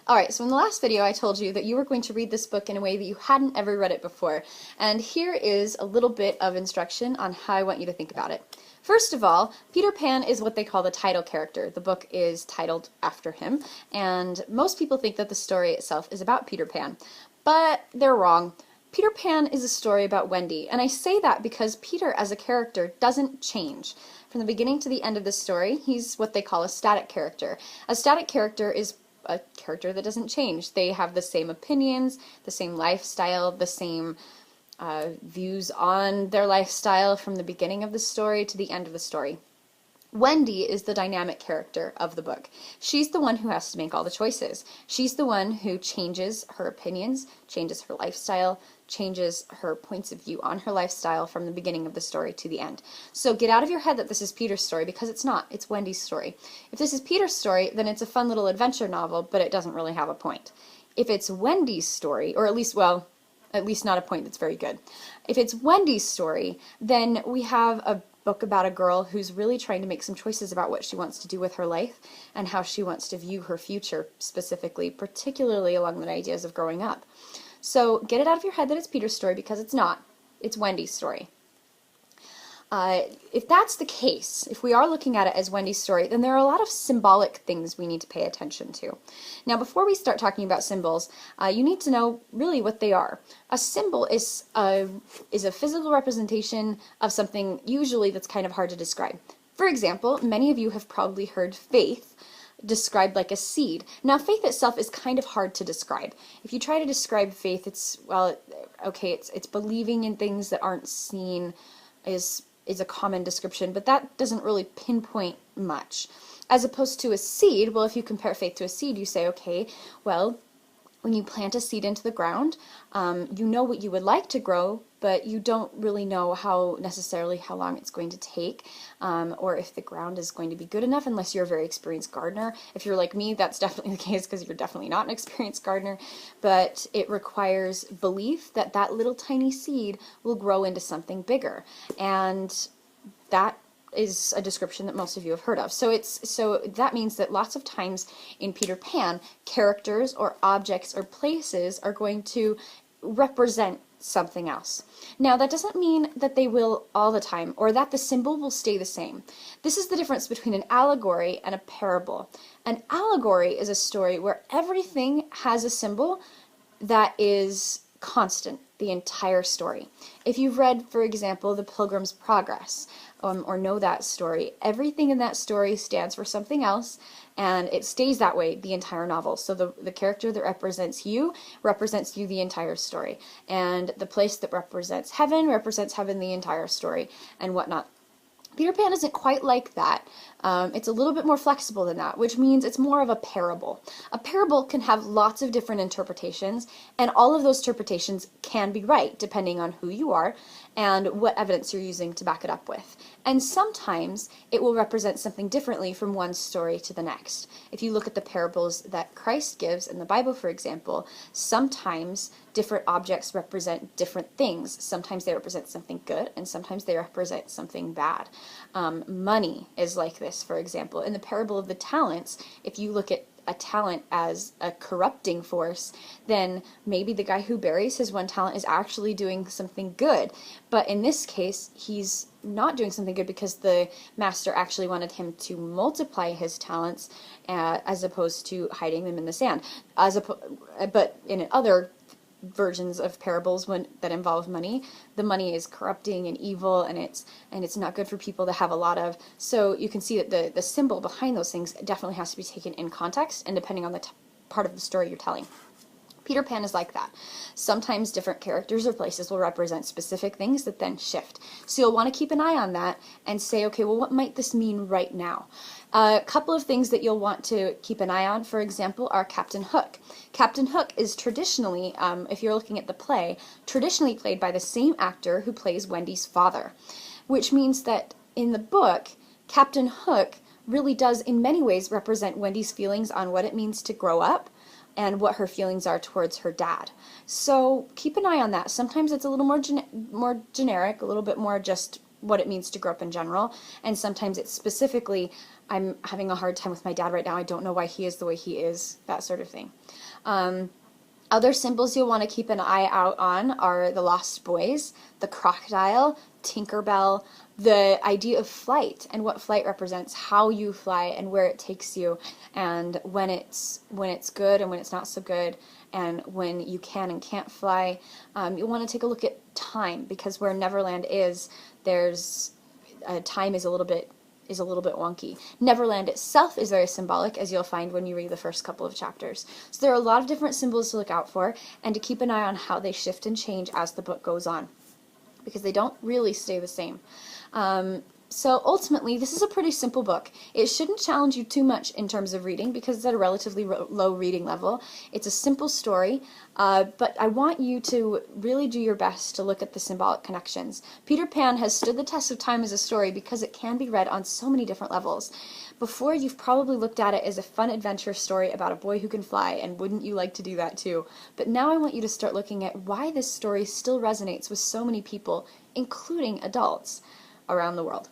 Alright, so in the last video I told you that you were going to read this book in a way that you hadn't ever read it before, and here is a little bit of instruction on how I want you to think about it. First of all, Peter Pan is what they call the title character. The book is titled after him, and most people think that the story itself is about Peter Pan, but they're wrong. Peter Pan is a story about Wendy, and I say that because Peter as a character doesn't change. From the beginning to the end of the story, he's what they call a static character. A static character is a character that doesn't change. They have the same opinions, the same lifestyle, the same views on their lifestyle from the beginning of the story to the end of the story. Wendy is the dynamic character of the book. She's the one who has to make all the choices. She's the one who changes her opinions, changes her lifestyle, changes her points of view on her lifestyle from the beginning of the story to the end. So get out of your head that this is Peter's story, because it's not. It's Wendy's story. If this is Peter's story, then it's a fun little adventure novel, but it doesn't really have a point. If it's Wendy's story, or at least not a point that's very good. If it's Wendy's story, then we have a book about a girl who's really trying to make some choices about what she wants to do with her life and how she wants to view her future specifically, particularly along the ideas of growing up. So get it out of your head that it's Peter's story, because it's not. It's Wendy's story. If that's the case, if we are looking at it as Wendy's story, then there are a lot of symbolic things we need to pay attention to. Now, before we start talking about symbols, you need to know really what they are. A symbol is a physical representation of something usually that's kind of hard to describe. For example, many of you have probably heard faith described like a seed. Now, faith itself is kind of hard to describe. If you try to describe faith, it's believing in things that aren't seen is a common description, but that doesn't really pinpoint much. As opposed to a seed, well, if you compare faith to a seed, you say, okay, well, when you plant a seed into the ground, you know what you would like to grow, but you don't really know necessarily how long it's going to take, or if the ground is going to be good enough, unless you're a very experienced gardener. If you're like me, that's definitely the case, because you're definitely not an experienced gardener, but it requires belief that that little tiny seed will grow into something bigger, and that is a description that most of you have heard of. So that means that lots of times in Peter Pan, characters or objects or places are going to represent something else. Now, that doesn't mean that they will all the time, or that the symbol will stay the same. This is the difference between an allegory and a parable. An allegory is a story where everything has a symbol that is constant the entire story. If you've read, for example, The Pilgrim's Progress, or know that story, everything in that story stands for something else, and it stays that way the entire novel. So the character that represents you the entire story, and the place that represents heaven the entire story, and whatnot. Peter Pan isn't quite like that. It's a little bit more flexible than that, which means it's more of a parable. A parable can have lots of different interpretations, and all of those interpretations can be right, depending on who you are and what evidence you're using to back it up with. And sometimes it will represent something differently from one story to the next. If you look at the parables that Christ gives in the Bible, for example, sometimes different objects represent different things. Sometimes they represent something good, and sometimes they represent something bad. Money is like this, for example. In the parable of the talents, if you look at a talent as a corrupting force, then maybe the guy who buries his one talent is actually doing something good. But in this case, he's not doing something good because the master actually wanted him to multiply his talents as opposed to hiding them in the sand. But in other versions of parables that involve money, the money is corrupting and evil, and it's not good for people to have a lot of. So you can see that the symbol behind those things definitely has to be taken in context, and depending on the part of the story you're telling. Peter Pan is like that. Sometimes different characters or places will represent specific things that then shift. So you'll want to keep an eye on that and say, okay, well, what might this mean right now? A couple of things that you'll want to keep an eye on, for example, are Captain Hook. Captain Hook is traditionally, if you're looking at the play, traditionally played by the same actor who plays Wendy's father, which means that in the book, Captain Hook really does in many ways represent Wendy's feelings on what it means to grow up and what her feelings are towards her dad. So keep an eye on that. Sometimes it's a little more generic, a little bit more just what it means to grow up in general, and sometimes it's specifically, I'm having a hard time with my dad right now, I don't know why he is the way he is, that sort of thing. Other symbols you'll want to keep an eye out on are the Lost Boys, the crocodile, Tinkerbell, the idea of flight and what flight represents, how you fly and where it takes you, and when it's good and when it's not so good, and when you can and can't fly. You'll want to take a look at time, because where Neverland is, there's time is a little bit wonky. Neverland itself is very symbolic, as you'll find when you read the first couple of chapters. So there are a lot of different symbols to look out for, and to keep an eye on how they shift and change as the book goes on, because they don't really stay the same. So ultimately, this is a pretty simple book. It shouldn't challenge you too much in terms of reading, because it's at a relatively low reading level. It's a simple story, but I want you to really do your best to look at the symbolic connections. Peter Pan has stood the test of time as a story because it can be read on so many different levels. Before, you've probably looked at it as a fun adventure story about a boy who can fly, and wouldn't you like to do that too? But now I want you to start looking at why this story still resonates with so many people, including adults around the world.